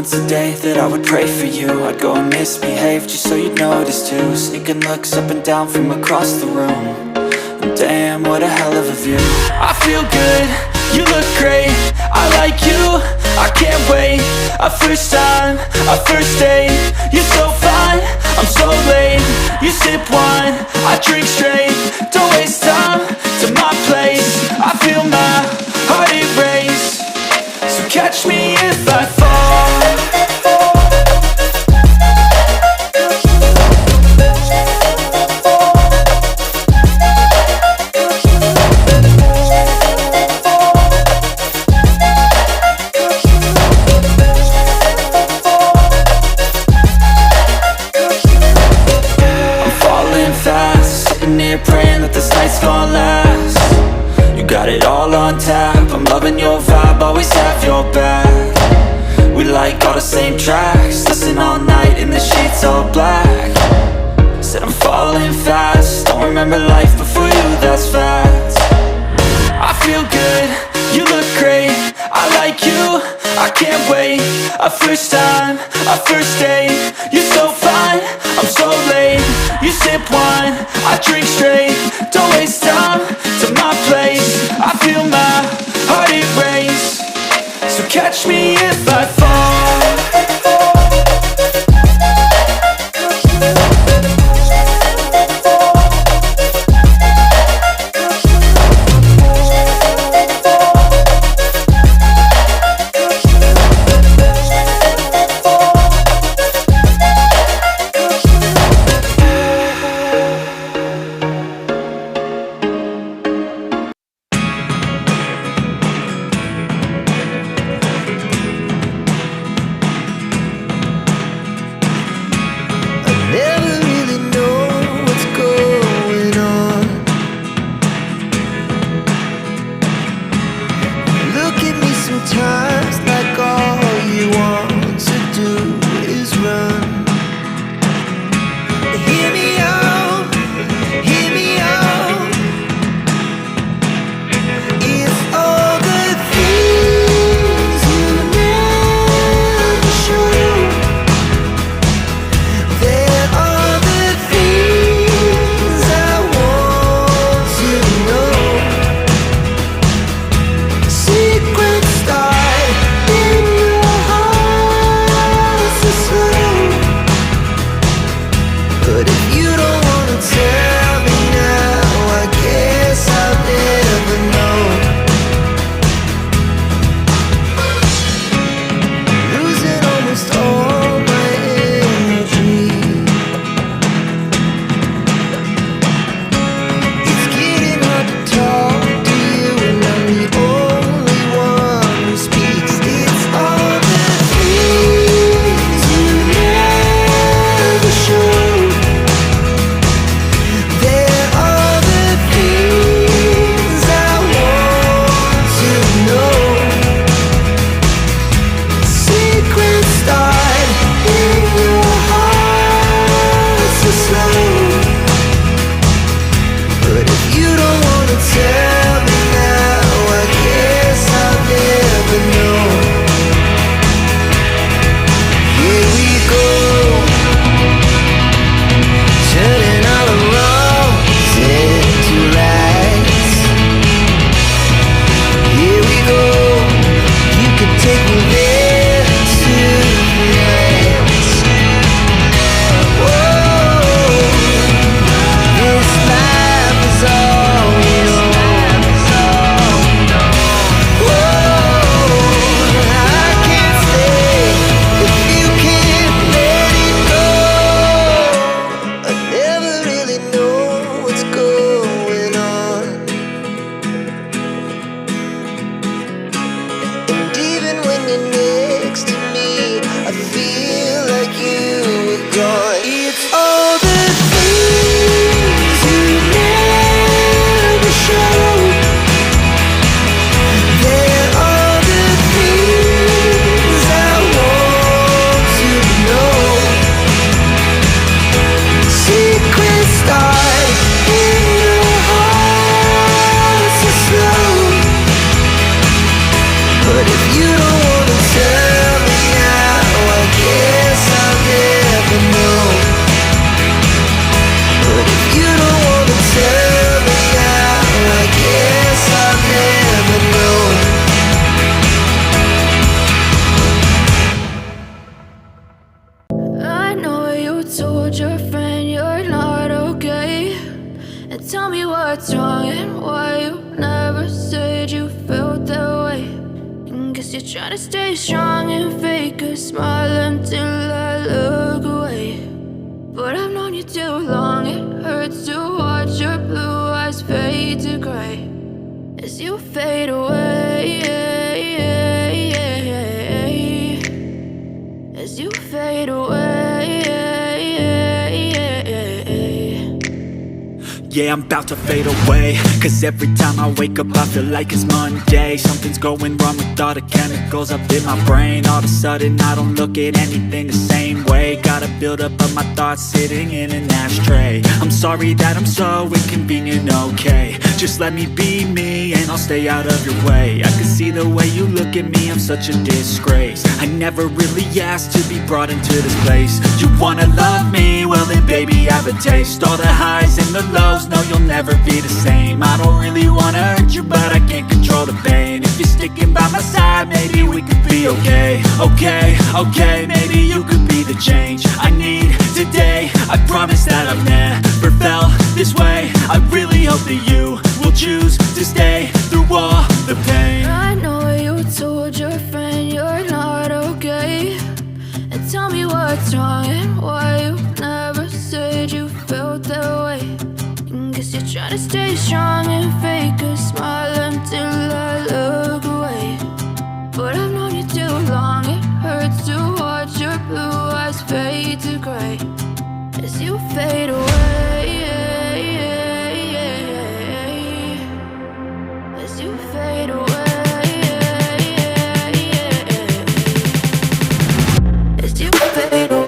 once a day that I would pray for you. I'd go and misbehave just so you'd notice too. Sneaking looks up and down from across the room. And damn, what a hell of a view. I feel good, you look great, I like you, I can't wait. A first time, a first date, you're so fine, I'm so late. You sip wine, I drink straight, don't waste time to my place. I feel my heart erase, so catch me if I fall. Praying that this night's gonna last. You got it all on tap, I'm loving your vibe, always have your back. We like all the same tracks, listen all night in the sheets all black. Said I'm falling fast, don't remember life before you, that's fact. I feel good, you look great, I like you, I can't wait. A first time, a first date, you're so fine, I'm so late. You sip wine, I drink straight, don't waste time to my place. I feel my heart erase, so catch me if I fall. And tell me what's wrong and why you never said you felt that way. And guess you're trying to stay strong and fake a smile until I look away. But I've known you too long, it hurts to watch your blue eyes fade to gray as you fade away, as you fade away. Yeah, I'm about to fade away, cause every time I wake up I feel like it's Monday. Something's going wrong with all the chemicals up in my brain. All of a sudden I don't look at anything the same way. Got a buildup of my thoughts sitting in an ashtray. I'm sorry that I'm so inconvenient, okay. Just let me be me and I'll stay out of your way. I can see the way you look at me, I'm such a disgrace. I never really asked to be brought into this place. You wanna love me? Well then baby, have a taste. All the highs and the lows, no, you'll never be the same. I don't really wanna hurt you, but I can't control the pain. If you're sticking by my side, maybe we could be okay. Okay, maybe you could be the change I need today. I promise that I've never felt this way. I really hope that you will choose to stay through all the pain. I know you told your friend you're not okay. And tell me what's wrong and why you never said you felt that way. Guess you're trying to stay strong and fake a smile until I look away. But I've known you too long, it hurts to watch your blue eyes fade to gray as you fade away, as you fade away, as you fade away.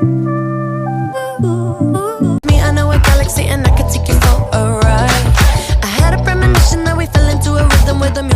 you.